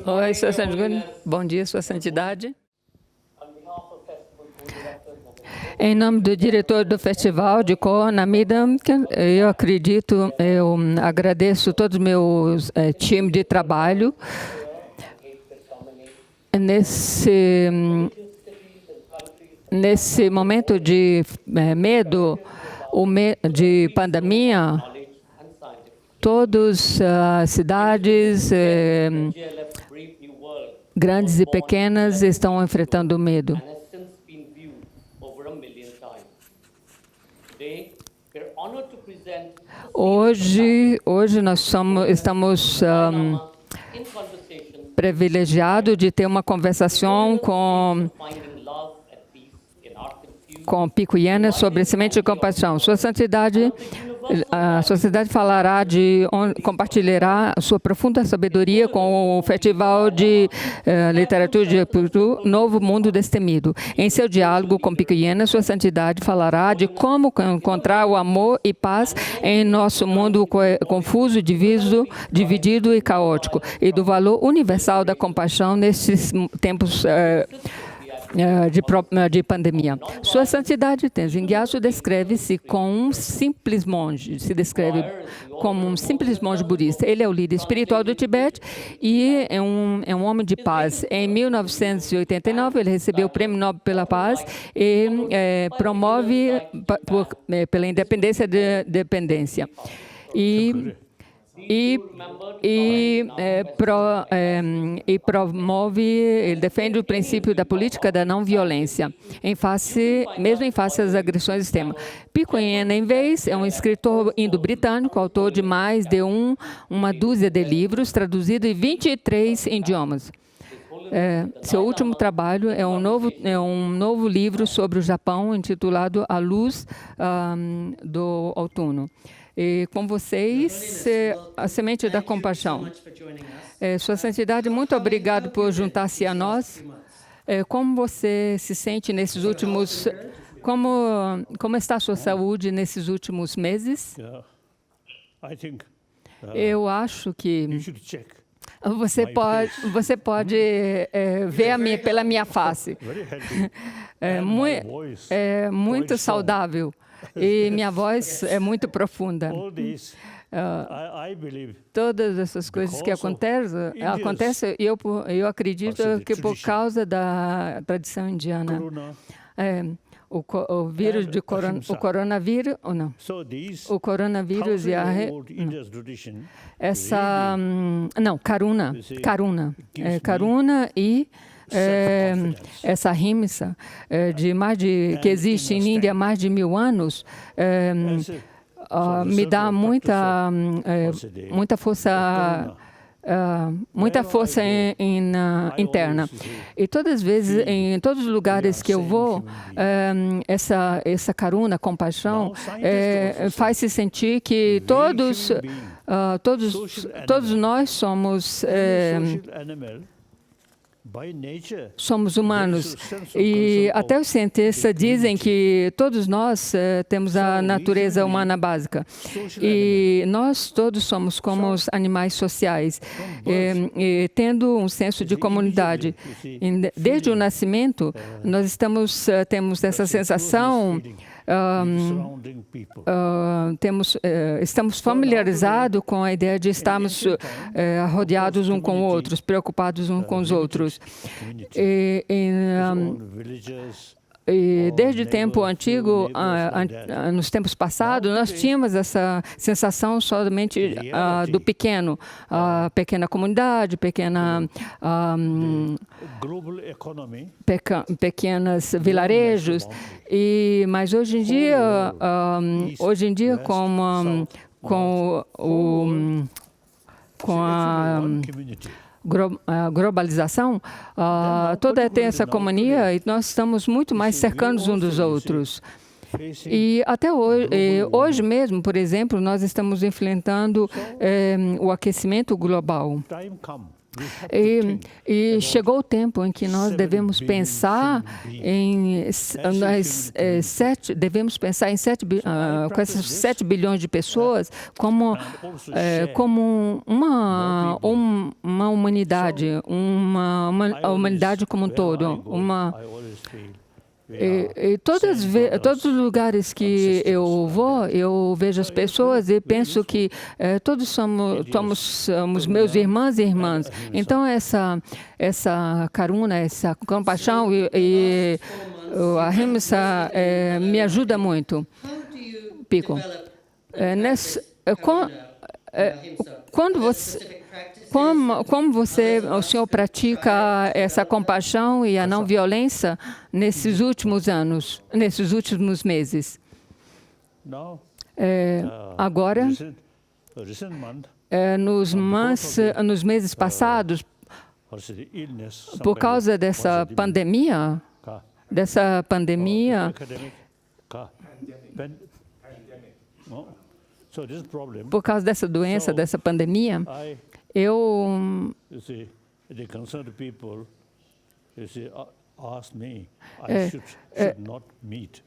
Oi, Sua Santidade. Bom dia, Sua Santidade. Em nome do diretor do festival de Koonamida, eu agradeço todo o meu time de trabalho nesse momento de medo, de pandemia. Todas as cidades, grandes e pequenas, estão enfrentando medo. Hoje nós estamos privilegiados de ter uma conversação com Bhikkhu Yena sobre semente de compaixão. Sua Santidade, a sociedade compartilhará sua profunda sabedoria com o Festival de Literatura de Puru, Novo Mundo Destemido. Em seu diálogo com Bhikkhu Yena, Sua Santidade falará de como encontrar o amor e paz em nosso mundo confuso, dividido e caótico, e do valor universal da compaixão nesses tempos de pandemia. Sua Santidade Tenzin Gyatso descreve-se como um simples monge, budista. Ele é o líder espiritual do Tibete e é um homem de paz. Em 1989, ele recebeu o Prêmio Nobel pela Paz e promove pela independência da dependência. Ele defende o princípio da política da não violência, mesmo em face às agressões extremas. Bhikkhu Yena, em vez, é um escritor indo-britânico, autor de mais de uma dúzia de livros, traduzido em 23 idiomas. Seu último trabalho é um novo livro sobre o Japão, intitulado A Luz do Outono. E com vocês, a semente da compaixão. Sua Santidade, muito obrigado por juntar-se a nós. Como você se sente nesses últimos... Como está a sua saúde nesses últimos meses? Eu acho que você pode ver pela minha face. Muito saudável. E minha voz é muito profunda. Todas essas coisas que acontecem, eu acredito que por causa da tradição indiana. O vírus de o coronavírus, ou não? O coronavírus e Karuna. Karuna e essa rimsa que existe em Índia há mais de 1000 anos me dá muita força interna. E todas as vezes, em todos os lugares que eu vou, essa karuna, compaixão, faz-se sentir que todos nós somos humanos. E até os cientistas dizem que todos nós temos a natureza humana básica. E nós todos somos como os animais sociais, tendo um senso de comunidade. Desde o nascimento, nós temos essa sensação... estamos familiarizados com a ideia de estarmos rodeados uns com outros, preocupados uns com os outros. E desde o tempo antigo, nos tempos passados, nós tínhamos essa sensação somente do pequeno, a pequena comunidade, pequenos vilarejos. Mas hoje em dia, com a globalização, tem essa comunhania e nós estamos muito mais cercanos uns dos outros. E até hoje mesmo, por exemplo, nós estamos enfrentando o aquecimento global. E chegou o tempo em que nós devemos pensar em com essas 7 bilhões de pessoas como uma humanidade, a humanidade como um todo. E todos os lugares que eu vou, eu vejo as pessoas e penso que todos somos meus irmãos e irmãs. Então, essa karuna, essa compaixão e a ahimsa me ajuda muito. Pico. O senhor pratica essa compaixão e a não violência nesses últimos anos, nesses últimos meses? Agora, nos meses passados, por causa dessa pandemia, por causa dessa doença, dessa pandemia,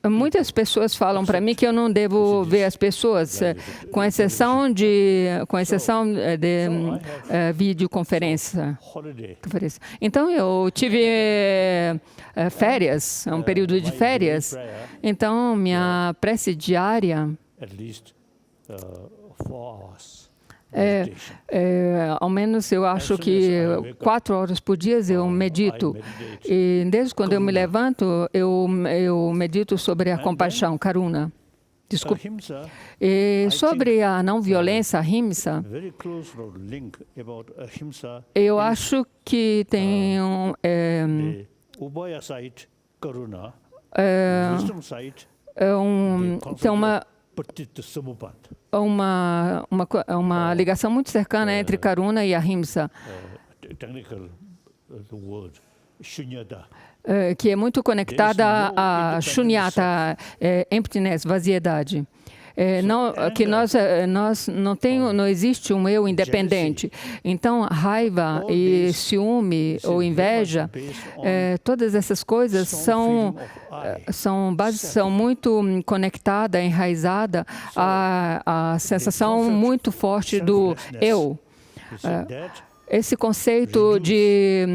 muitas pessoas falam para mim que eu não devo ver as pessoas, com exceção de videoconferência. Então, eu tive férias, um período de férias. Então, minha prece diária ao menos eu acho que 4 horas por dia eu medito. E desde quando eu me levanto, eu medito sobre a compaixão, karuna. Desculpe. E sobre a não violência, ahimsa, eu acho que tem uma ligação muito cercana entre karuna e ahimsa, que é muito conectada a shunyata, emptiness, vaziedade. Não existe um eu independente. Então, raiva e ciúme ou inveja, todas essas coisas são muito conectadas, enraizadas à sensação muito forte do eu. Esse conceito de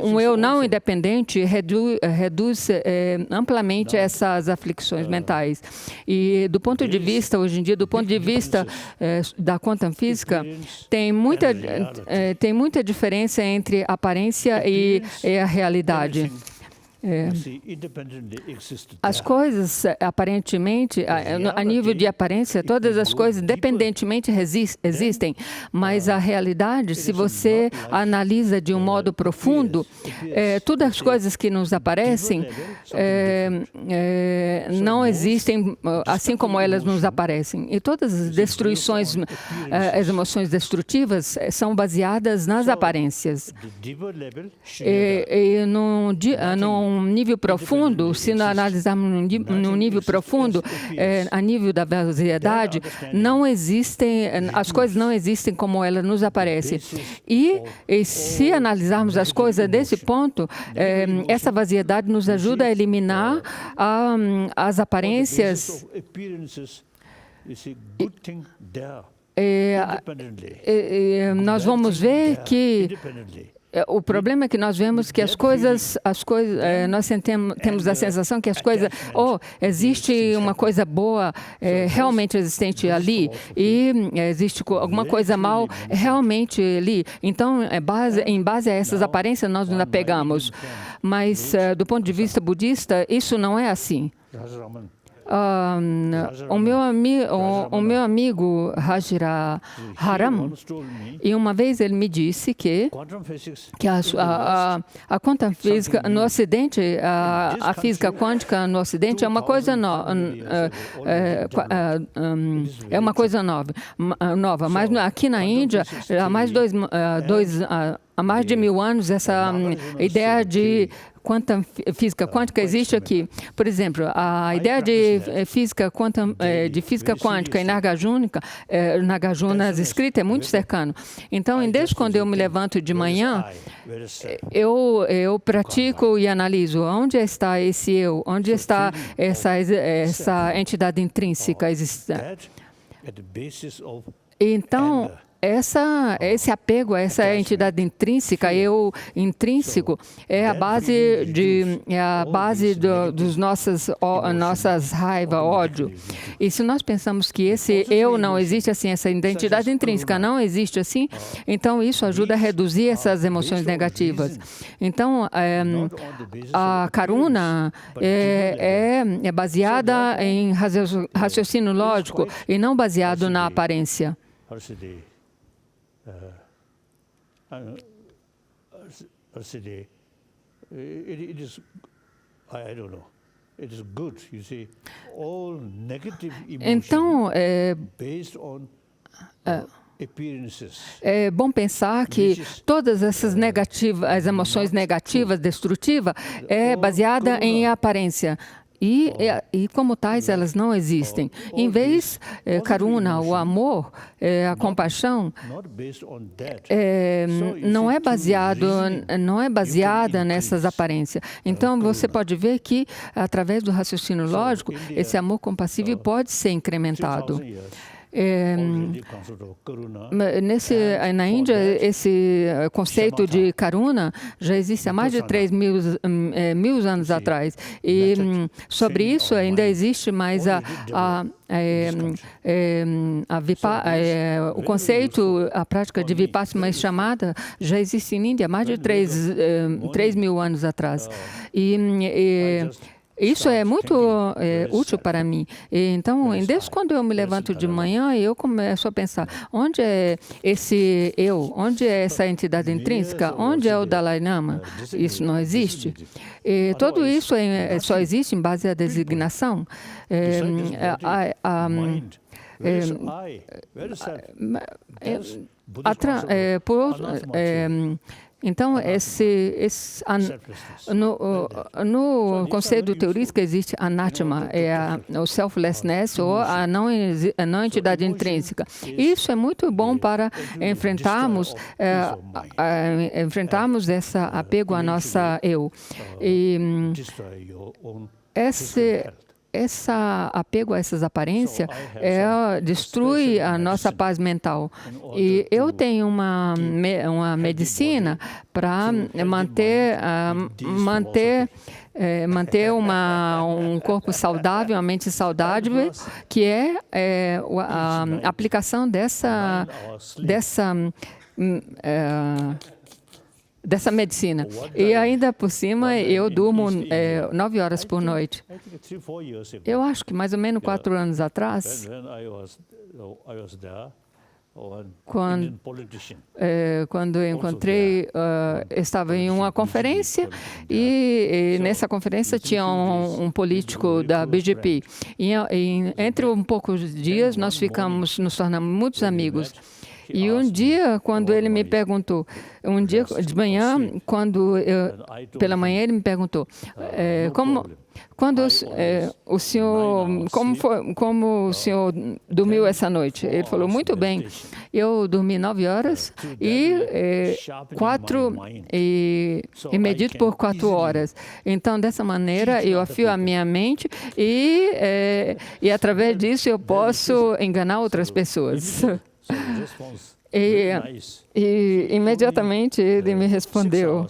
um eu não independente reduz amplamente essas aflições mentais. E do ponto de vista, hoje em dia, do ponto de vista da quantum física, tem muita diferença entre a aparência e a realidade. As coisas, aparentemente, a nível de aparência, todas as coisas independentemente existem, mas a realidade, se você analisa de um modo profundo, todas as coisas que nos aparecem não existem assim como elas nos aparecem. E todas as destruições, as emoções destrutivas são baseadas nas aparências. E num nível profundo, se nós analisarmos num nível profundo, a nível da vaziedade, as coisas não existem como elas nos aparecem. E se analisarmos as coisas desse ponto, essa vaziedade nos ajuda a eliminar as aparências. Nós vamos ver que o problema é que nós vemos que nós temos a sensação que as coisas, existe uma coisa boa realmente existente ali e existe alguma coisa mal realmente ali. Então, em base a essas aparências, nós nos apegamos. Mas, do ponto de vista budista, isso não é assim. O meu amigo Hajiraharam, e uma vez ele me disse que a quantum física no Ocidente, a física quântica no Ocidente é uma coisa nova, mas aqui na Índia, há mais de 1000 anos, essa ideia de física quântica existe aqui. Por exemplo, a ideia de física quântica e Nagarjuna's escrita é muito cercano. Então, desde quando eu me levanto de manhã, eu pratico e analiso onde está esse eu, onde está essa entidade intrínseca existente. Então, esse apego a essa entidade intrínseca, eu intrínseco, é a base dos nossas raiva, ódio. E se nós pensamos que esse eu não existe assim, essa identidade intrínseca não existe assim, então isso ajuda a reduzir essas emoções negativas. Então, a Karuna é baseada em raciocínio lógico e não baseado na aparência. Então, é bom pensar que todas essas as emoções negativas, destrutivas, é baseada em aparência. E como tais, elas não existem. Em vez, Karuna, o amor, a compaixão, não é baseada nessas aparências. Então, você pode ver que, através do raciocínio lógico, esse amor compassível pode ser incrementado. Na Índia, esse conceito de Karuna já existe há mais de 3.000 anos atrás. E sobre isso ainda existe mais o conceito, a prática de Vipassana chamada, já existe em Índia há mais de 3.000 anos atrás. Isso é muito útil para mim. Então, desde quando eu me levanto de manhã, eu começo a pensar, onde é esse eu? Onde é essa entidade intrínseca? Onde é o Dalai Lama? Isso não existe. Tudo isso só existe em base à designação. Então, no conceito teorístico existe anatma, o selflessness ou a não entidade intrínseca. Isso é muito bom para enfrentarmos esse apego à nossa eu. E esse apego a essas aparências destrui a nossa paz mental. E eu tenho uma medicina para manter um corpo saudável, uma mente saudável, que é a aplicação dessa medicina. E ainda por cima, eu durmo 9 horas por noite. Eu acho que mais ou menos 4 anos atrás, quando eu encontrei, estava em uma conferência e nessa conferência tinha um político da BJP. E entre poucos dias, nós nos tornamos muitos amigos. E um dia, quando ele me perguntou, um dia de manhã, pela manhã ele me perguntou, como o senhor dormiu essa noite? Ele falou, muito bem, eu dormi 9 horas e medito por 4 horas. Então, dessa maneira, eu afio a minha mente e através disso eu posso enganar outras pessoas. E imediatamente ele me respondeu,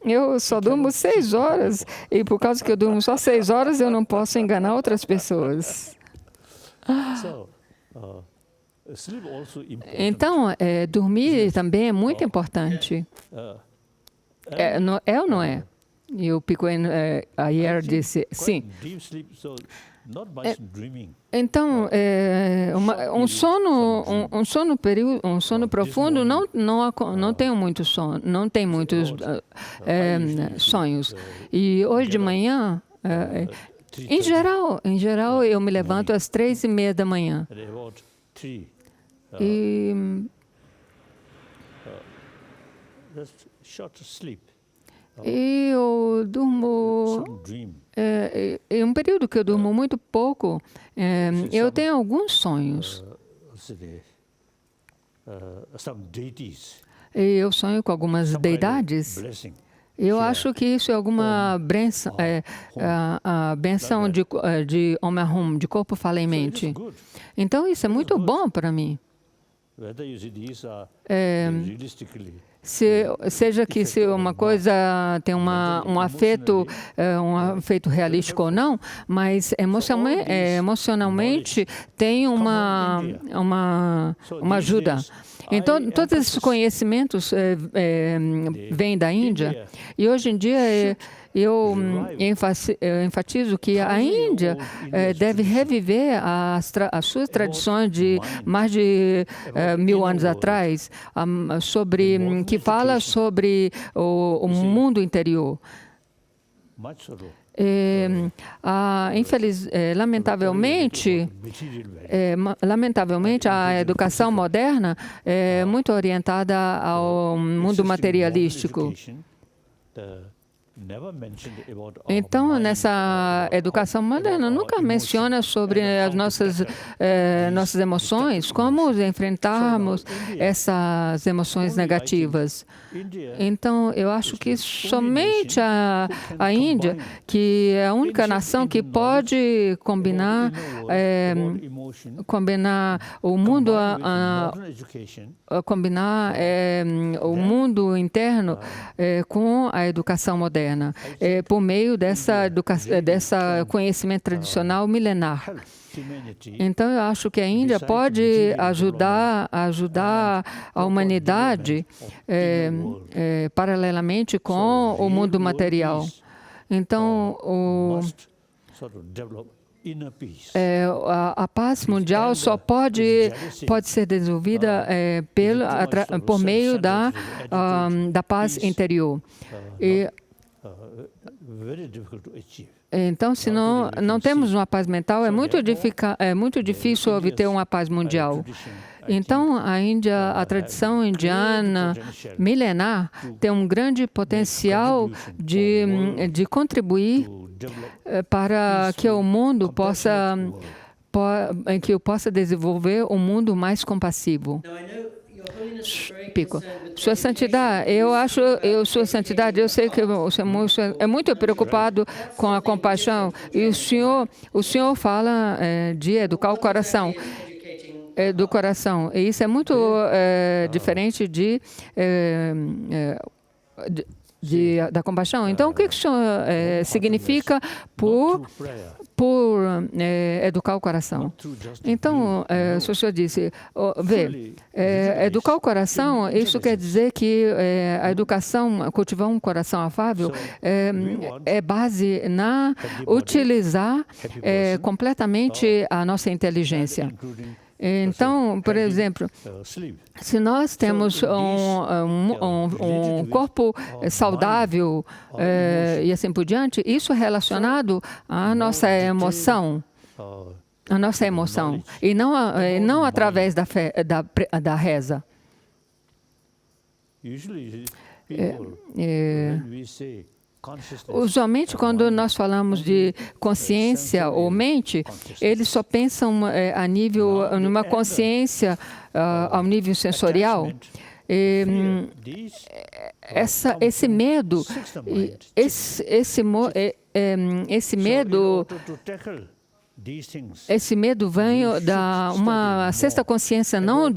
eu só durmo 6 horas e por causa que eu durmo só 6 horas eu não posso enganar outras pessoas. Então, dormir também é muito importante. É ou não é? E o Picoen ayer disse, sim. Então, um sono profundo não tem muito sono, não tem muitos sonhos. E hoje de manhã, em geral, eu me levanto às 3:30 da manhã. E eu durmo... É um período que eu durmo muito pouco. Eu tenho alguns sonhos. E eu sonho com algumas deidades. Eu acho que isso é alguma benção, a benção de Om Ahum, de corpo, fala e mente. Então, isso é muito bom para mim. Seja que se uma coisa tem um afeto realístico ou não, mas emocionalmente tem uma ajuda. Então, todos esses conhecimentos vêm da Índia, e hoje em dia eu enfatizo que a Índia deve reviver as suas tradições de mais de 1000 anos atrás, que fala sobre o mundo interior. Lamentavelmente, a educação moderna é muito orientada ao mundo materialístico. Então, nessa educação moderna, nunca menciona sobre as nossas emoções, como enfrentarmos essas emoções negativas. Então, eu acho que somente a Índia, que é a única nação que pode combinar o mundo, o mundo interno com a educação moderna, por meio dessa conhecimento tradicional milenar. Então, eu acho que a Índia pode ajudar a humanidade paralelamente com o mundo material. Então, a paz mundial só pode ser desenvolvida por meio da paz interior. Então, se não temos uma paz mental, é muito difícil obter uma paz mundial. Então, a tradição indiana milenar tem um grande potencial de contribuir para que o mundo possa desenvolver um mundo mais compassivo. Pico. Sua Santidade, Sua Santidade, eu sei que o senhor é muito preocupado com a compaixão, e o senhor fala de educar o coração. Do coração. E isso é muito diferente da compaixão. Então, o que o senhor significa por educar o coração? Então, o senhor disse, educar o coração, isso quer dizer que a educação, cultivar um coração afável, é base na utilizar completamente a nossa inteligência. Então, por exemplo, se nós temos um corpo saudável e assim por diante, isso é relacionado à nossa emoção. E não através da reza. Usualmente, quando nós falamos de consciência ou mente, eles só pensam numa consciência ao nível sensorial. Esse medo vem da uma sexta consciência não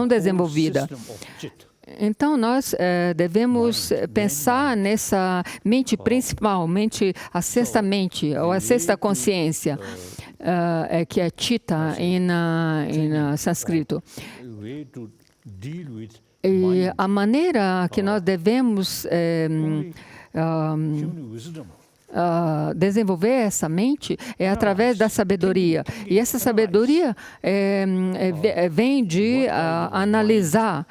desenvolvida. Então, nós devemos pensar nessa mente principal, a sexta mente, ou a sexta consciência, que é Chitta em sânscrito. E a maneira que nós devemos desenvolver essa mente é através da sabedoria. E essa sabedoria vem de analisar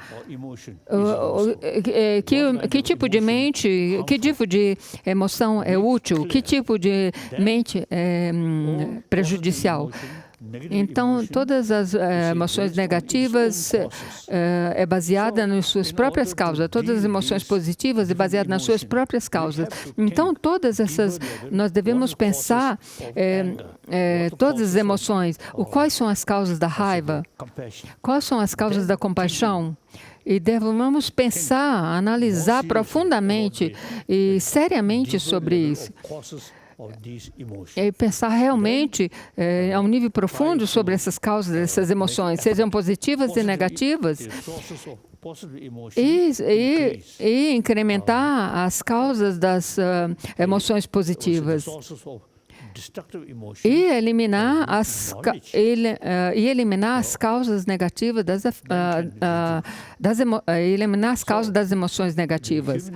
que tipo de mente, que tipo de emoção é útil, que tipo de mente é prejudicial. Então, todas as emoções negativas é baseada nas suas próprias causas. Todas as emoções positivas é baseada nas suas próprias causas. Então, todas essas, nós devemos pensar todas as emoções. Quais são as causas da raiva? Quais são as causas da compaixão? E devemos pensar, analisar profundamente e seriamente sobre isso. E pensar realmente a um nível profundo sobre essas causas, essas emoções, sejam positivas e negativas, e incrementar as causas das emoções positivas. E eliminar as causas negativas eliminar as causas das emoções negativas.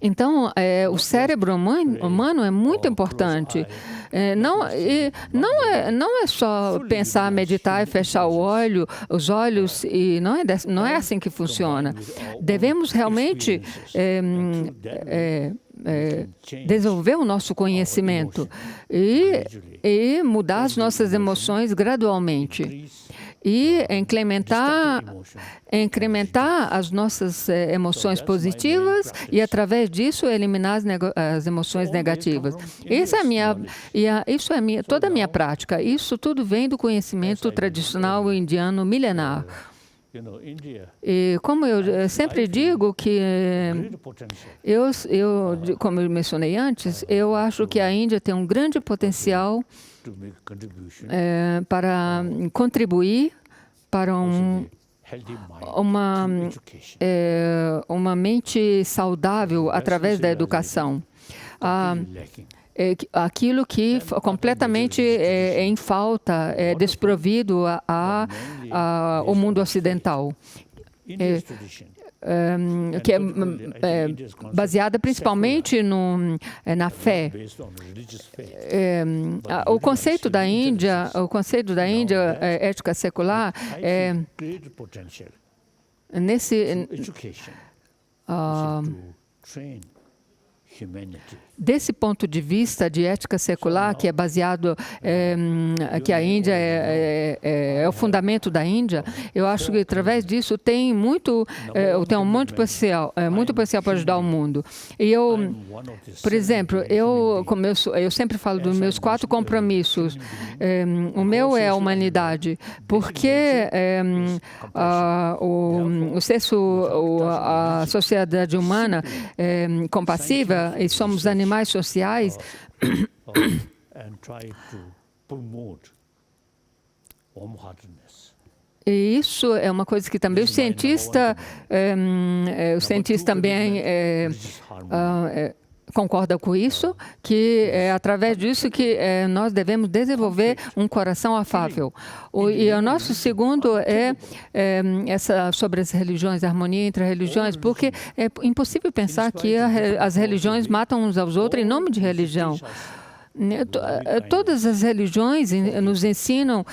Então, o cérebro humano é muito importante. Não é só pensar, meditar e fechar os olhos, e não é assim que funciona. Devemos realmente desenvolver o nosso conhecimento e mudar as nossas emoções gradualmente. E incrementar as nossas emoções positivas e, através disso, eliminar as emoções negativas. Isso é toda a minha prática. Isso tudo vem do conhecimento tradicional indiano milenar. E como eu sempre digo que como eu mencionei antes, eu acho que a Índia tem um grande potencial para contribuir para uma mente saudável através da educação. Aquilo que completamente é em falta, é desprovido ao mundo ocidental. Que é baseada principalmente na fé. O conceito da Índia, ética secular, desse ponto de vista de ética secular, que é baseado, que a Índia é o fundamento da Índia, eu acho que através disso tem um monte potencial, muito potencial para ajudar o mundo. E por exemplo, eu sempre falo dos meus 4 compromissos. O meu é a humanidade, porque a sociedade humana compassiva, e somos animais sociais, e isso é uma coisa que também o cientista também concorda com isso, que é através disso que nós devemos desenvolver um coração afável. E o nosso segundo sobre as religiões, a harmonia entre as religiões, porque é impossível pensar que as religiões matam uns aos outros em nome de religião. Todas as religiões nos ensinam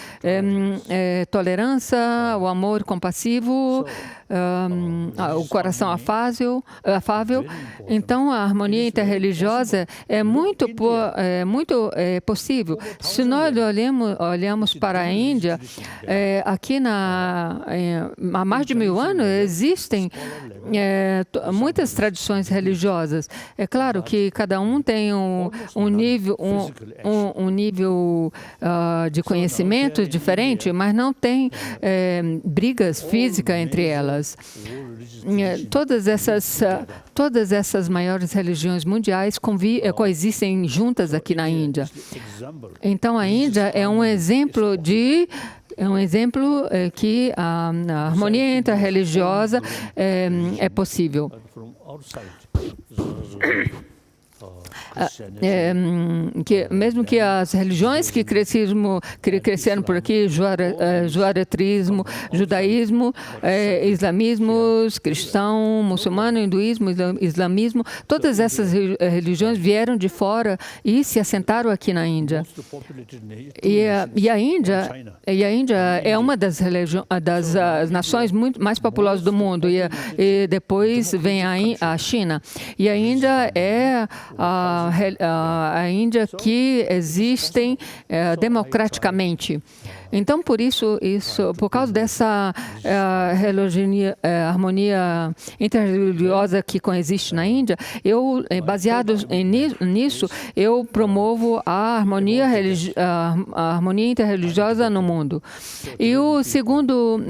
tolerância, o amor compassivo, o coração afável. Então, a harmonia interreligiosa é muito possível. Se nós olhamos para a Índia, aqui há mais de 1000 anos existem muitas tradições religiosas. É claro que cada um tem um nível de conhecimento diferente, mas não tem brigas físicas entre elas. Todas essas maiores religiões mundiais coexistem juntas aqui na Índia. Então, a Índia é um exemplo que a harmonia interreligiosa é possível. Mesmo que as religiões que cresceram por aqui, judaísmo, islamismo, cristão, muçulmano, hinduísmo, islamismo, todas essas religiões vieram de fora e se assentaram aqui na Índia. E a Índia é uma das nações mais populosas do mundo, e depois vem a China. E a Índia é a a Índia que existem democraticamente. Então, por causa dessa harmonia interreligiosa que coexiste na Índia, baseado nisso, eu promovo a harmonia interreligiosa no mundo. E o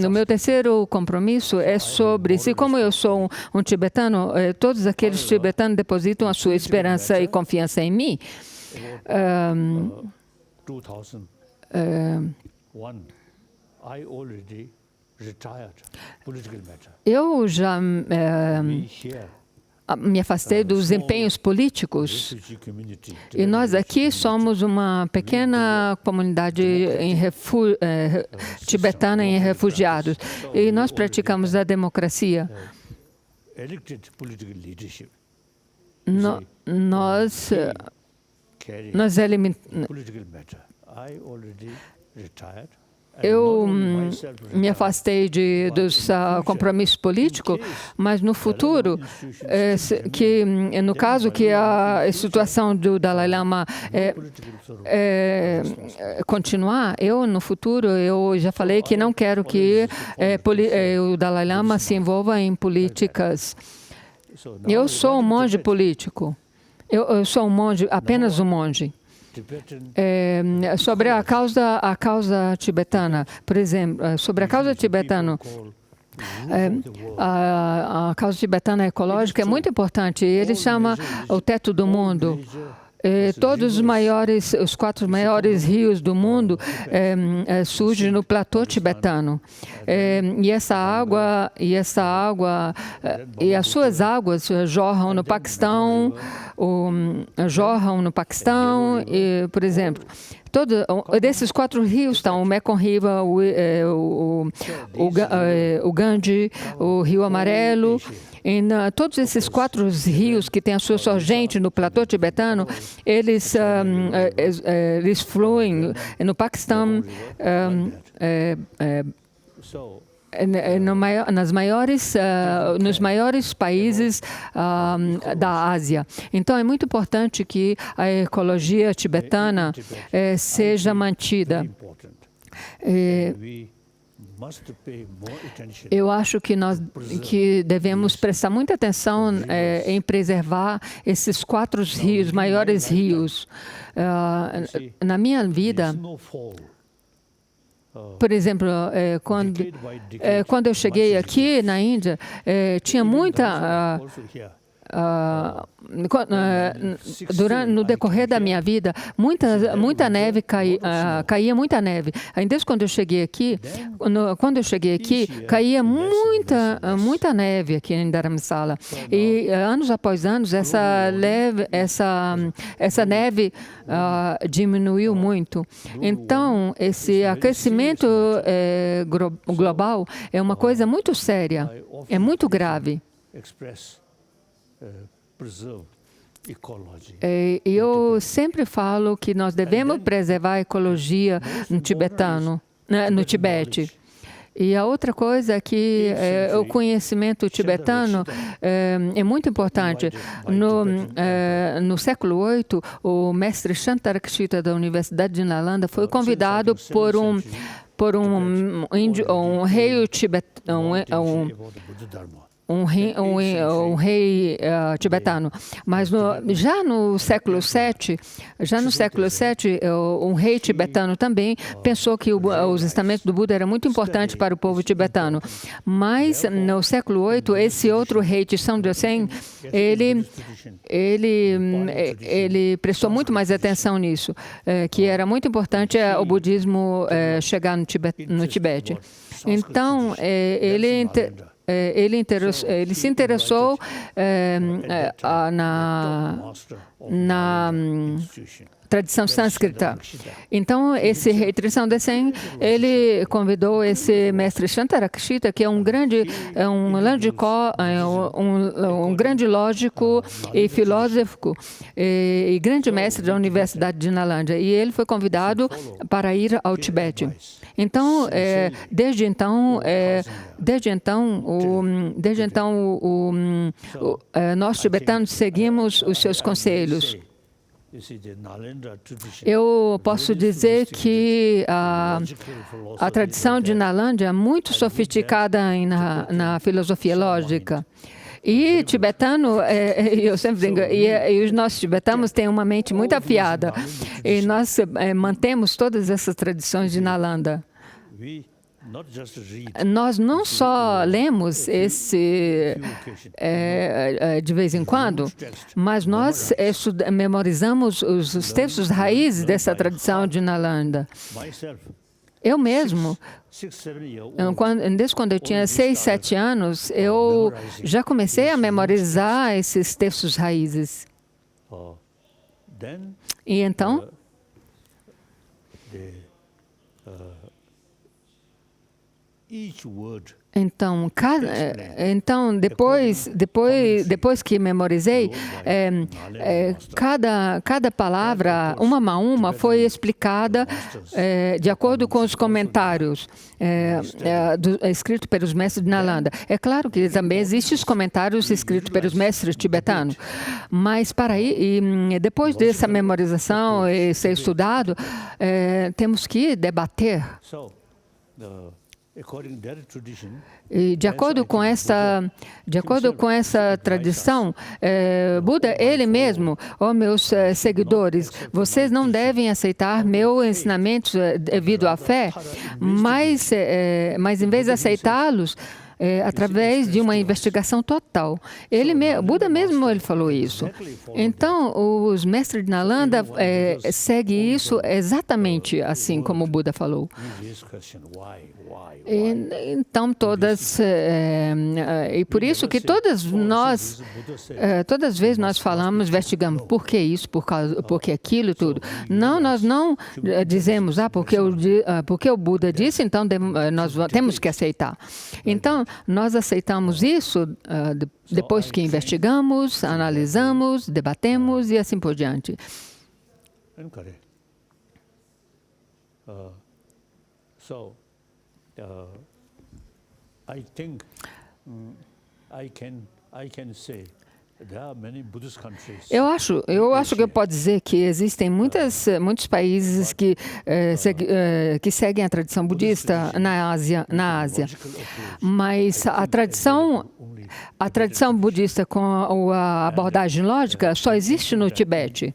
meu terceiro compromisso é sobre, como eu sou um tibetano, todos aqueles tibetanos depositam a sua esperança e confiança em mim. Eu já me afastei dos empenhos políticos e nós aqui somos uma pequena comunidade tibetana em refugiados e nós praticamos a democracia. Eu me afastei dos compromissos políticos, mas no futuro, no caso que a situação do Dalai Lama continuar, no futuro, eu já falei que não quero que o Dalai Lama se envolva em políticas. Eu sou um monge político. Eu sou um monge, apenas um monge. Sobre a causa tibetana, por exemplo, sobre a causa tibetana, a causa tibetana ecológica é muito importante. Ele chama o teto do mundo. Todos os 4 maiores rios do mundo surgem no platô tibetano. E as suas águas jorram no Paquistão, por exemplo. Desses 4 rios estão o Mekong River, o Ganges, o Rio Amarelo. Todos esses 4 rios que têm a sua sorgente no platô tibetano, eles fluem no Paquistão, nos maiores países da Ásia. Então, é muito importante que a ecologia tibetana seja mantida. Eu acho que devemos prestar muita atenção em preservar esses 4 rios, maiores rios. Na minha vida, por exemplo, quando eu cheguei aqui na Índia, tinha muita... no decorrer da minha vida, muita neve caía muita neve. Desde quando eu cheguei aqui, caía muita neve aqui em Dharamsala. E anos após anos, essa neve diminuiu muito. Então, esse aquecimento global é uma coisa muito séria, é muito grave. Eu sempre falo que nós devemos preservar a ecologia no Tibete. E a outra coisa é que o conhecimento tibetano é muito importante. No século VIII, o mestre Shantarakshita da Universidade de Nalanda foi convidado por um rei tibetano. Mas já no século VII, um rei tibetano também pensou que os ensinamentos do Buda eram muito importantes para o povo tibetano. Mas no século VIII, esse outro rei, São Josen, ele prestou muito mais atenção nisso, que era muito importante o budismo chegar no Tibete. Então, ele se interessou na tradição sânscrita. Então, esse rei Trisão Desen, ele convidou esse mestre Shantarakshita, que é um grande lógico e filósofo e grande mestre da Universidade de Nalanda. E ele foi convidado para ir ao Tibete. Então, desde então, nós tibetanos seguimos os seus conselhos. Eu posso dizer que a tradição de Nalanda é muito sofisticada na filosofia lógica. E tibetano, eu sempre digo, e os nossos tibetanos têm uma mente muito afiada. E nós mantemos todas essas tradições de Nalanda. Nós não só lemos esse de vez em quando, mas nós memorizamos os textos raízes dessa tradição de Nalanda. Eu mesmo, desde quando eu tinha 6, 7 anos, eu já comecei a memorizar esses textos raízes. E então, depois que memorizei, cada palavra, uma a uma, foi explicada de acordo com os comentários escritos pelos mestres de Nalanda. É claro que também existem os comentários escritos pelos mestres tibetanos, mas depois dessa memorização e ser estudado, temos que debater. E de acordo com essa tradição, Buda, ele mesmo, meus seguidores, vocês não devem aceitar meus ensinamentos devido à fé, mas em vez de aceitá-los, através de uma investigação total. Buda mesmo ele falou isso. Então, os mestres de Nalanda seguem isso exatamente assim como Buda falou. Então, e por isso que todas as vezes nós falamos, investigamos, por que isso, porque aquilo, tudo. Não, nós não dizemos, porque o Buda disse, então nós temos que aceitar. Então, nós aceitamos isso depois que investigamos, analisamos, debatemos e assim por diante. I think I can say there are many Buddhist countries. Eu acho que eu posso dizer que existem muitos países que seguem a tradição budista na Ásia, mas a tradição budista com a abordagem lógica só existe no Tibete.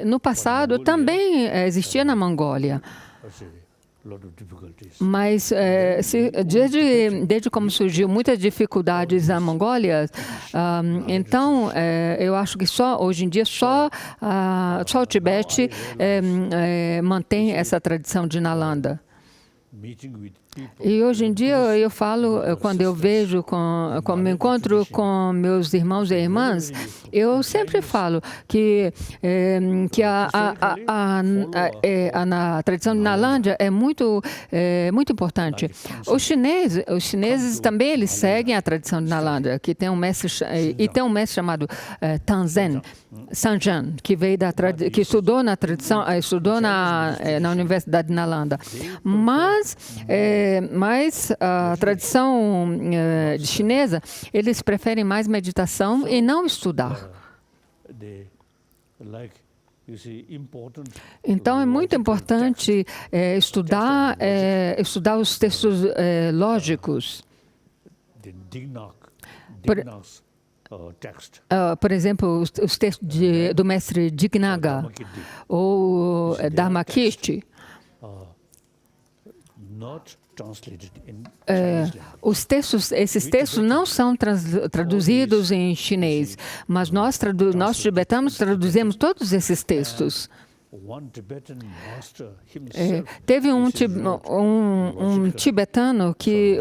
No passado também existia na Mongólia. Mas desde como surgiu muitas dificuldades na Mongólia, então eu acho que hoje em dia só o Tibete mantém essa tradição de Nalanda. E hoje em dia eu falo, quando eu vejo, quando me encontro com meus irmãos e irmãs, eu sempre falo que a tradição de Nalanda é muito importante. Os chineses também eles seguem a tradição de Nalanda, que tem um mestre chamado Sanjan, que estudou na tradição, na Universidade de Nalanda. Mas a tradição chinesa, eles preferem mais meditação e não estudar. Então, é muito importante estudar os textos lógicos. Por exemplo, os textos do mestre Dignaga ou Dharmakirti. Esses textos não são traduzidos em chinês, mas nós tibetanos traduzimos todos esses textos. Teve um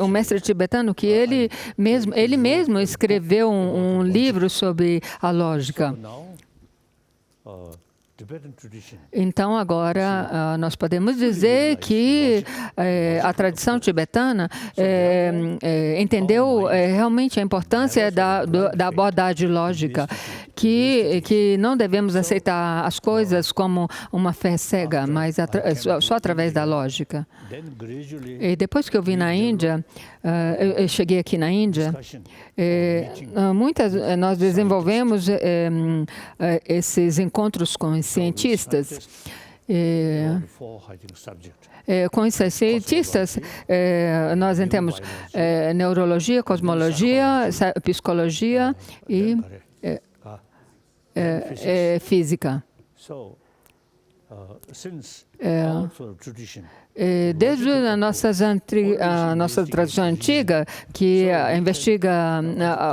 mestre tibetano que ele mesmo escreveu um livro sobre a lógica. Então, agora, nós podemos dizer que a tradição tibetana entendeu realmente a importância da abordagem lógica, que não devemos aceitar as coisas como uma fé cega, mas só através da lógica. E depois que eu vim na Índia, eu cheguei aqui na Índia, nós desenvolvemos esses encontros com os cientistas. Com esses cientistas, nós temos neurologia, cosmologia, psicologia e física. Desde a nossa tradição antiga, que investiga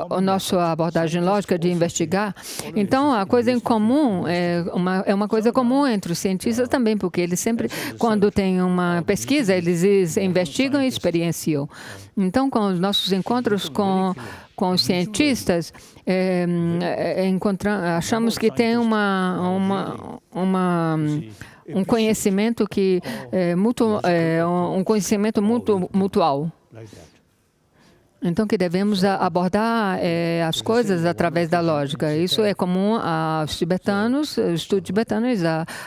a nossa abordagem lógica de investigar, então a coisa em comum é uma coisa comum entre os cientistas também, porque eles sempre, quando tem uma pesquisa, eles investigam e experienciam. Então, com os nossos encontros com os cientistas, achamos que tem um conhecimento um conhecimento mutual. Então, que devemos abordar as coisas através da lógica. Isso é comum aos tibetanos, estudos tibetanos,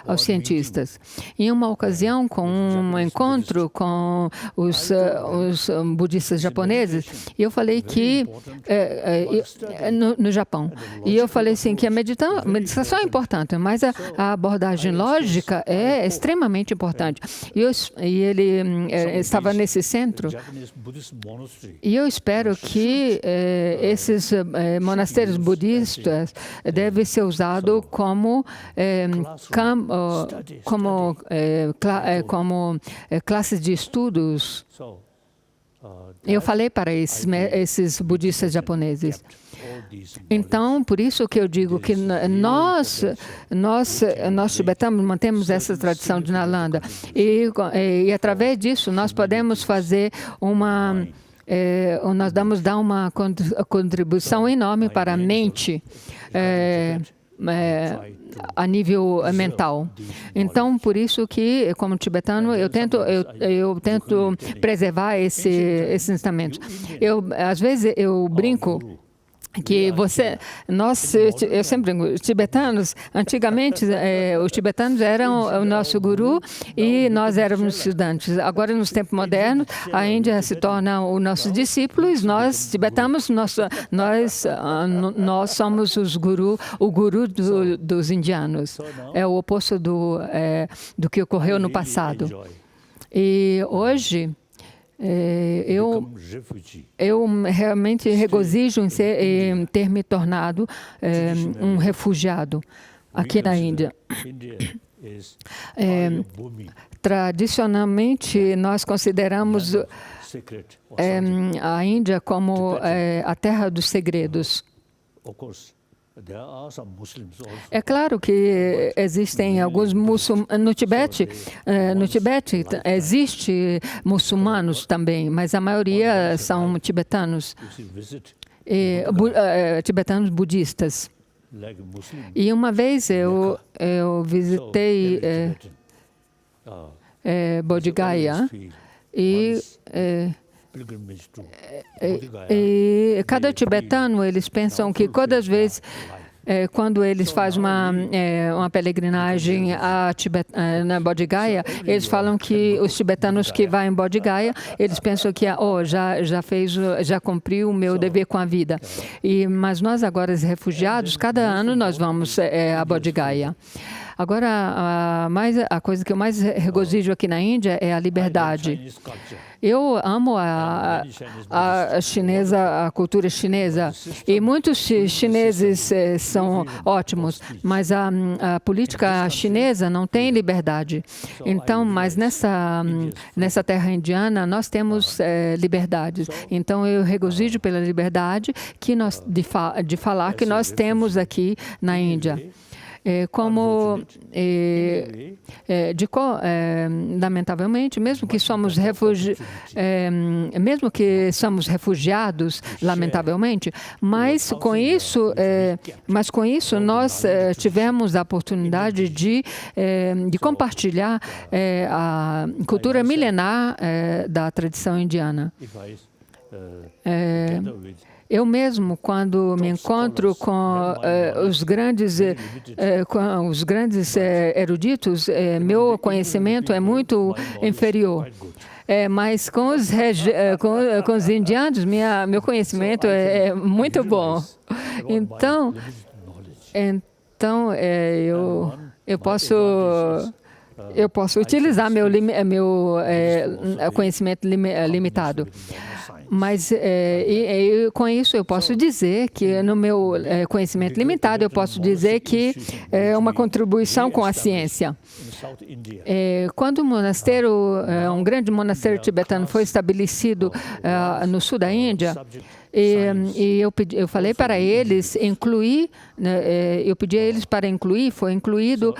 aos cientistas. Em uma ocasião, com um encontro com os budistas japoneses, eu falei que, no Japão, e eu falei assim, que a meditação é importante, mas a abordagem lógica é extremamente importante. E ele estava nesse centro, e eu espero que esses monastérios budistas devem ser usados como classes de estudos. Eu falei para esses budistas japoneses. Então, por isso que eu digo que nós tibetanos mantemos essa tradição de Nalanda. E através disso, nós podemos fazer nós vamos dar uma contribuição enorme para a mente a nível mental. Então, por isso que, como tibetano, eu tento preservar esses ensinamentos. Às vezes, eu brinco que eu sempre brinco, os tibetanos, antigamente, os tibetanos eram o nosso guru e nós éramos estudantes. Agora, nos tempos modernos, a Índia se torna o nosso discípulo e nós, tibetanos, nós somos o guru dos indianos. É o oposto do que ocorreu no passado. E hoje, eu realmente regozijo em ter me tornado um refugiado aqui na Índia. Tradicionalmente, nós consideramos a Índia como a terra dos segredos. É claro que existem alguns muçulmanos no Tibete. No Tibete existe muçulmanos também, mas a maioria são tibetanos, tibetanos budistas. E uma vez eu visitei Bodh Gaya e cada tibetano, eles pensam que cada vez, quando eles fazem uma peregrinagem na Bodh Gaya, eles falam que os tibetanos que vão em Bodh Gaya, eles pensam que já cumpriu o meu dever com a vida. Mas nós agora, os refugiados, cada ano nós vamos a Bodh Gaya. Agora, a coisa que eu mais regozijo aqui na Índia é a liberdade. Eu amo a cultura chinesa, e muitos chineses são ótimos, mas a política chinesa não tem liberdade. Então, mas nessa terra indiana, nós temos liberdade. Então, eu regozijo pela liberdade de falar que nós temos aqui na Índia. Lamentavelmente, mesmo que somos refugiados, lamentavelmente, mas com isso nós tivemos a oportunidade de compartilhar a cultura milenar da tradição indiana. Eu mesmo, quando me encontro com os grandes eruditos, meu conhecimento é muito inferior. Mas com os indianos, meu conhecimento é muito bom. Então eu posso utilizar meu conhecimento limitado. Mas com isso eu posso dizer que no meu conhecimento limitado eu posso dizer que é uma contribuição com a ciência. Quando um grande monastério tibetano foi estabelecido no sul da Índia, eu falei para eles eu pedi a eles para incluir, foi incluído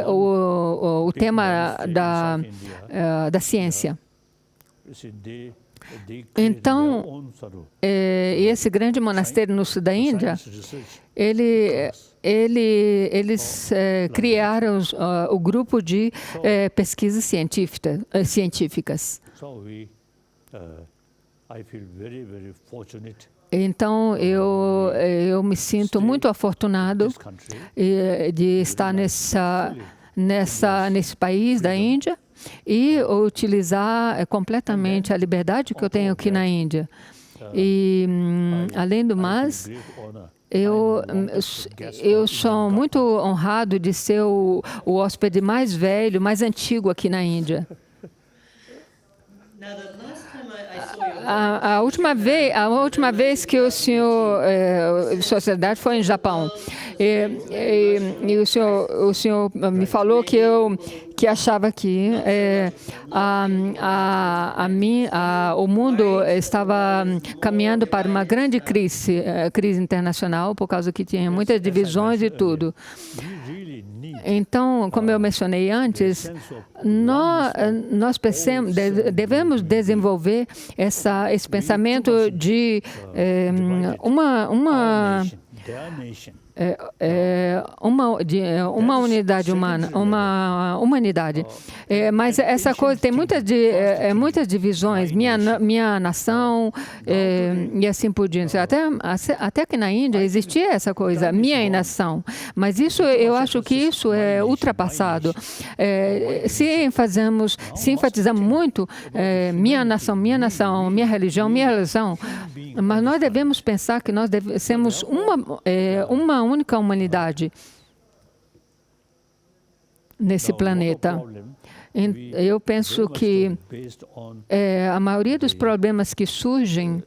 o tema da ciência. Então, esse grande monastério no sul da Índia, eles criaram o grupo de pesquisas científicas. Então, eu me sinto muito afortunado de estar nesse país da Índia e utilizar completamente a liberdade que eu tenho aqui na Índia. E, além do mais, eu sou muito honrado de ser o hóspede mais velho, mais antigo aqui na Índia. A última vez que o senhor sociedade foi em Japão e o senhor me falou que achava que o mundo estava caminhando para uma grande crise internacional por causa que tinha muitas divisões e tudo. Então, como eu mencionei antes, nós devemos desenvolver esse pensamento de uma unidade humana, uma humanidade. Mas essa coisa tem muitas divisões, minha nação e assim por diante. Até que na Índia existia essa coisa, minha nação. Mas eu acho que isso é ultrapassado. Se enfatizamos muito minha nação, minha religião, mas nós devemos pensar que nós somos uma única humanidade nesse planeta. Eu penso que a maioria dos problemas que surgem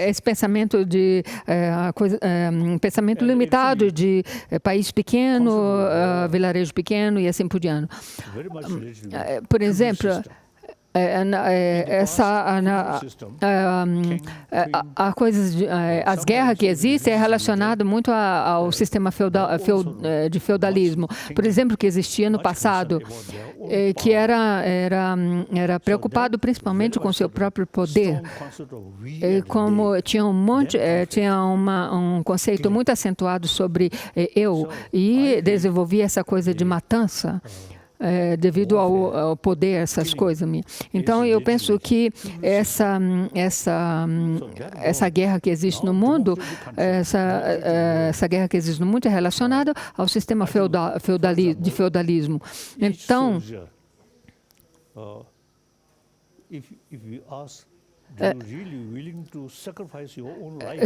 esse pensamento pensamento limitado de país pequeno, vilarejo pequeno e assim por diante. Por exemplo, as guerras que existem é relacionado muito ao sistema de feudalismo, por exemplo, que existia no passado, que era preocupado principalmente com seu próprio poder, como tinha um conceito muito acentuado sobre eu, e desenvolvia essa coisa de matança. Devido ao poder, essas coisas. Então, eu penso que essa guerra que existe no mundo, essa guerra que existe no mundo é relacionada ao sistema de feudalismo. Então,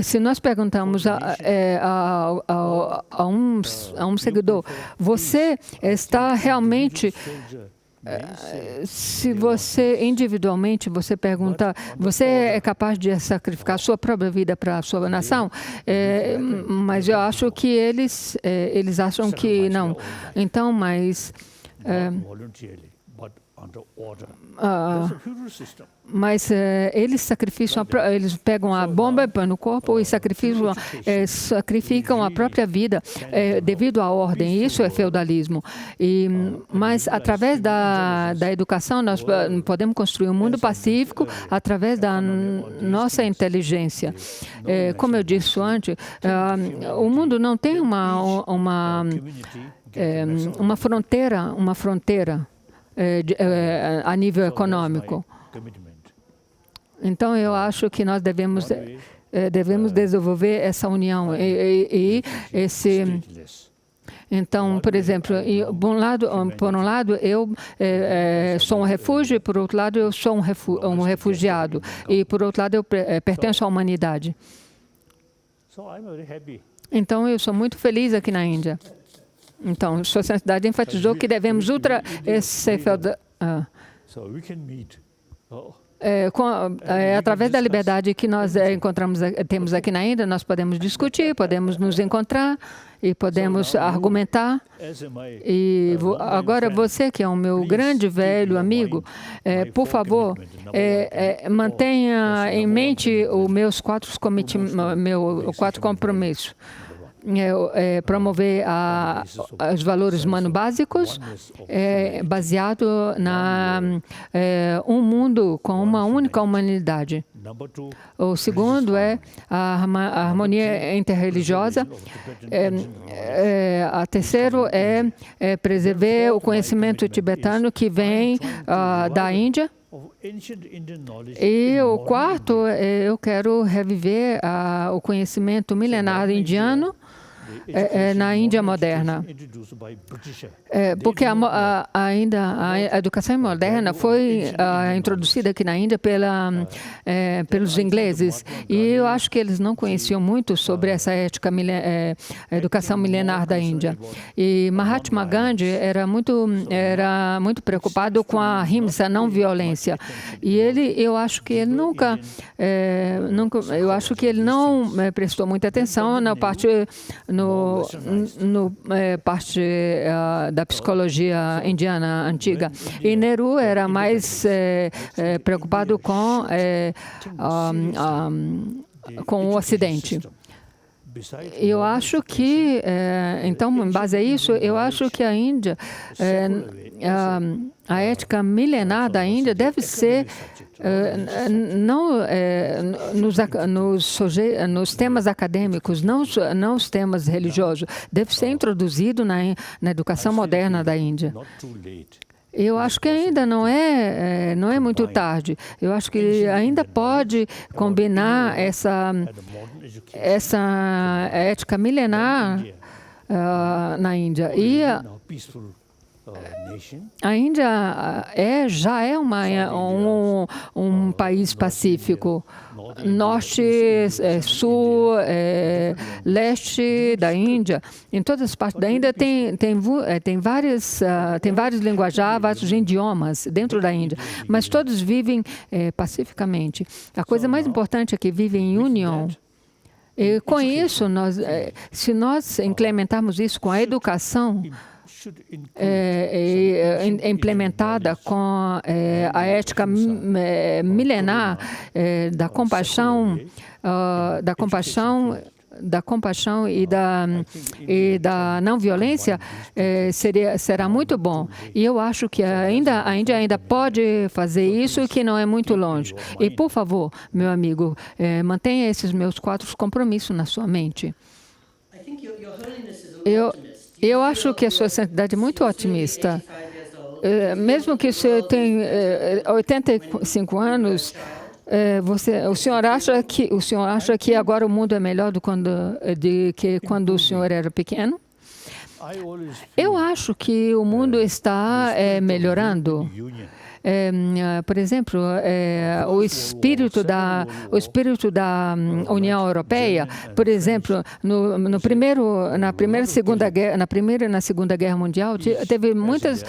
se nós perguntamos a um seguidor, você está realmente... Se você, individualmente, você pergunta, você é capaz de sacrificar a sua própria vida para a sua nação? Mas eu acho que eles acham que não. Então, mas... eles pegam a bomba no corpo e sacrificam a própria vida devido à ordem. Isso é feudalismo. Mas através da educação nós podemos construir um mundo pacífico através da nossa inteligência. Como eu disse antes, o mundo não tem uma fronteira a nível econômico. Então, eu acho que nós devemos desenvolver essa união e esse. Então, por exemplo, por um lado eu sou um refúgio, e por outro lado eu sou um refugiado, e por outro lado eu pertenço à humanidade. Então, eu sou muito feliz aqui na Índia. Então, Sua Santidade enfatizou que devemos através da liberdade que nós temos aqui na Índia, nós podemos discutir, podemos nos encontrar e podemos argumentar. E agora você, que é o meu grande velho amigo, por favor, mantenha em mente os meus quatro compromissos. Promover os valores humanos básicos, baseado um mundo com uma única humanidade. O segundo é a harmonia interreligiosa. A terceiro é preservar o conhecimento tibetano que vem da Índia. E o quarto, eu quero reviver o conhecimento milenar indiano na Índia moderna. Porque ainda a educação moderna foi introduzida aqui na Índia pelos ingleses. E eu acho que eles não conheciam muito sobre essa educação milenar da Índia. E Mahatma Gandhi era muito preocupado com a ahimsa, não violência. E eu acho que ele não prestou muita atenção na parte da psicologia indiana antiga. E Nehru era mais preocupado com o Ocidente. Eu acho que, então, em base a isso, eu acho que a Índia, a ética milenar da Índia deve ser nos temas acadêmicos, não os temas religiosos, deve ser introduzido na educação moderna da Índia. Eu acho que ainda não é muito tarde. Eu acho que ainda pode combinar essa ética milenar na Índia. E a Índia já é um país pacífico. Norte, sul, leste da Índia. Em todas as partes da Índia tem vários linguajar, vários idiomas dentro da Índia. Mas todos vivem pacificamente. A coisa mais importante é que vivem em união. E com isso, se nós implementarmos isso com a educação, implementada com a ética milenar da compaixão e da não violência, será muito bom. E eu acho que a Índia ainda pode fazer isso, que não é muito longe. E, por favor, meu amigo, mantenha esses meus 4 compromissos na sua mente. Eu acho que a Sua Santidade é muito otimista. Mesmo que você tenha 85 anos, o senhor acha que agora o mundo é melhor do que quando o senhor era pequeno? Eu acho que o mundo está melhorando. Por exemplo, o espírito da União Europeia, por exemplo, na Primeira e na Segunda Guerra Mundial, teve muitas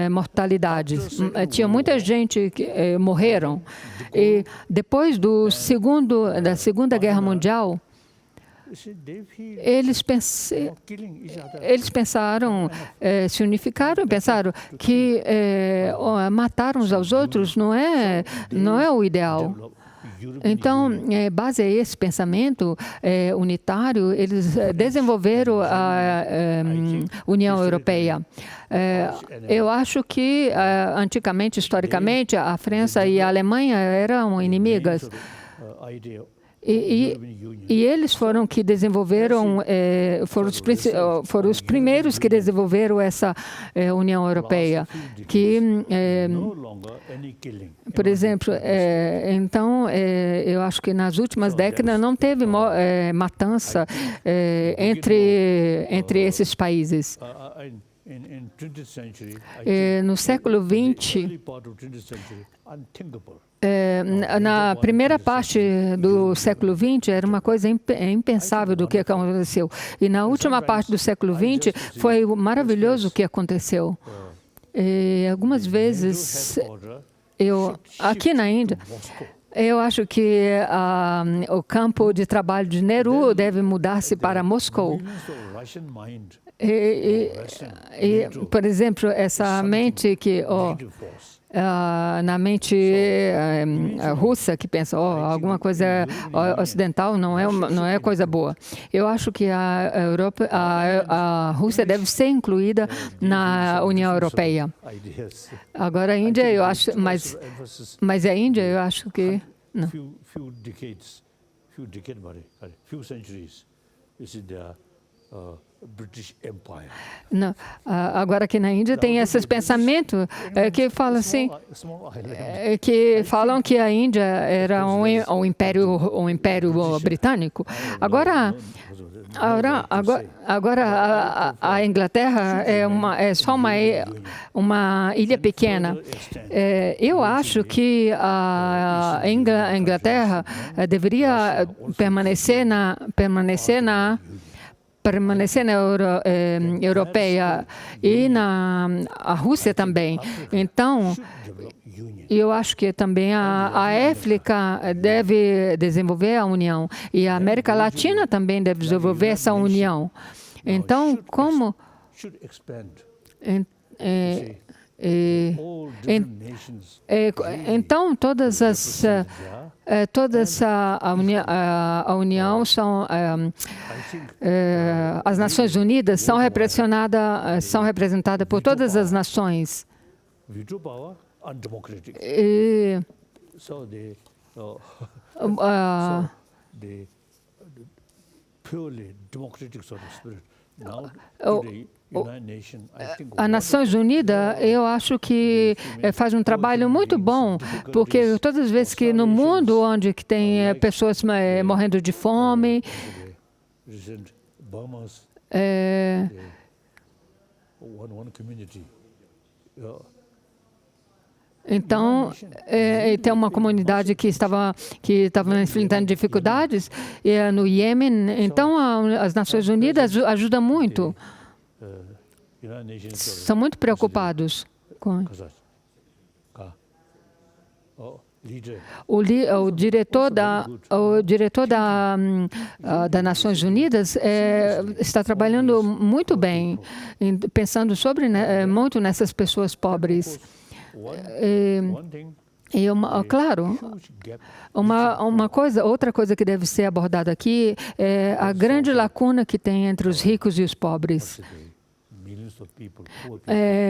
mortalidades. Tinha muita gente que morreram. E depois da Segunda Guerra Mundial, eles pensaram, se unificaram, pensaram que matar uns aos outros não é o ideal. Então, base a esse pensamento unitário, eles desenvolveram a União Europeia. Eu acho que, antigamente, historicamente, a França e a Alemanha eram inimigas. E eles foram que desenvolveram, foram os primeiros que desenvolveram essa União Europeia, que, por exemplo, então, eu acho que nas últimas décadas não teve matança entre esses países. No século XX, na primeira parte do século XX, era uma coisa impensável do que aconteceu. E na última parte do século XX, foi maravilhoso o que aconteceu. Algumas vezes, aqui na Índia, eu acho que o campo de trabalho de Nehru deve mudar-se para Moscou. Por exemplo, essa mente que na mente russa que pensa alguma coisa ocidental não é coisa boa. Eu acho que a Rússia deve ser incluída na União Europeia. Agora a Índia, eu acho, mas a Índia, eu acho que não. Não. Agora aqui na Índia tem esses pensamentos que falam assim, que falam que a Índia era um império britânico. Agora a Inglaterra é só uma ilha pequena. Eu acho que a Inglaterra deveria permanecer na europeia e a Rússia também. Então, eu acho que também a África deve desenvolver a união e a América Latina também deve desenvolver essa união. Então, como então toda a União são as Nações Unidas são representadas por todas as nações. As Nações Unidas, eu acho que faz um trabalho muito bom, porque todas as vezes que no mundo onde que tem pessoas morrendo de fome, então, tem uma comunidade que estava enfrentando dificuldades no Iêmen. Então, as Nações Unidas ajudam muito. São muito preocupados com... O diretor das Nações Unidas está trabalhando muito bem, pensando muito nessas pessoas pobres. Claro, outra coisa que deve ser abordada aqui é a grande lacuna que tem entre os ricos e os pobres.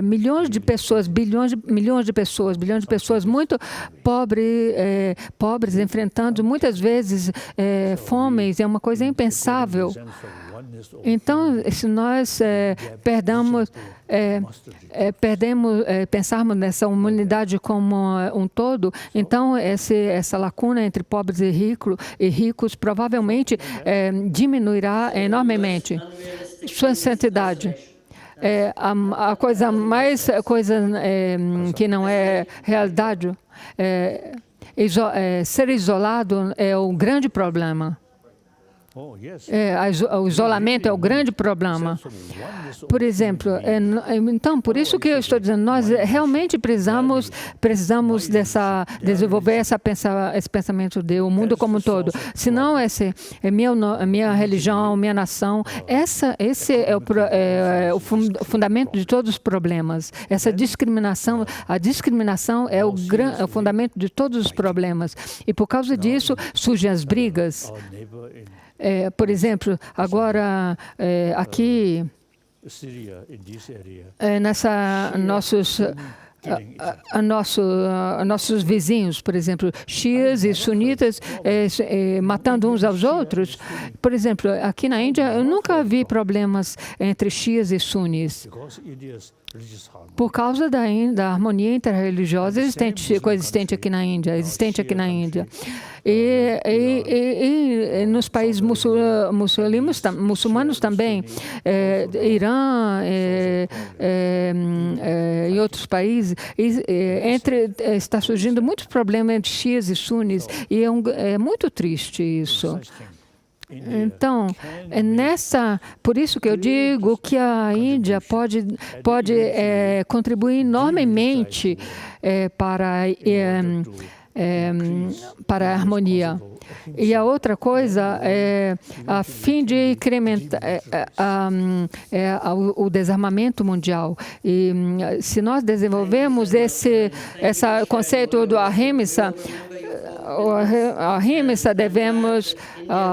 Milhões de pessoas muito pobres, enfrentando muitas vezes fomes, é uma coisa impensável. Então, se nós pensarmos nessa humanidade como um todo, então essa lacuna entre pobres e ricos provavelmente diminuirá enormemente. Sua santidade. A coisa que não é realidade, ser isolado é o grande problema. O isolamento é o grande problema. Por exemplo, então, por isso que eu estou dizendo, nós realmente precisamos desenvolver esse pensamento de o mundo como um todo. Senão, esse é minha religião, minha nação. Esse é o fundamento de todos os problemas. A discriminação é o fundamento de todos os problemas. E por causa disso, surgem as brigas. Por exemplo, agora aqui nossos vizinhos, por exemplo, xias e sunitas matando uns aos outros. Por exemplo, aqui na Índia, eu nunca vi problemas entre xias e sunis. Por causa da harmonia interreligiosa coexistente aqui na Índia, E nos países muçulmanos também, Irã e outros países, está surgindo muitos problemas entre xias e sunis, e é muito triste isso. Então, por isso que eu digo que a Índia pode contribuir enormemente para a harmonia. E a outra coisa é a fim de incrementar o desarmamento mundial. E se nós desenvolvemos esse conceito do ahimsa, devemos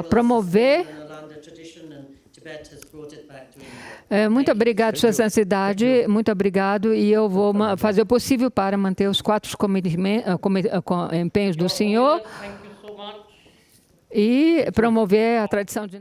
promover. Muito obrigado, Sua Santidade. Muito obrigado. E eu vou fazer o possível para manter os 4 empenhos do Senhor e promover a tradição de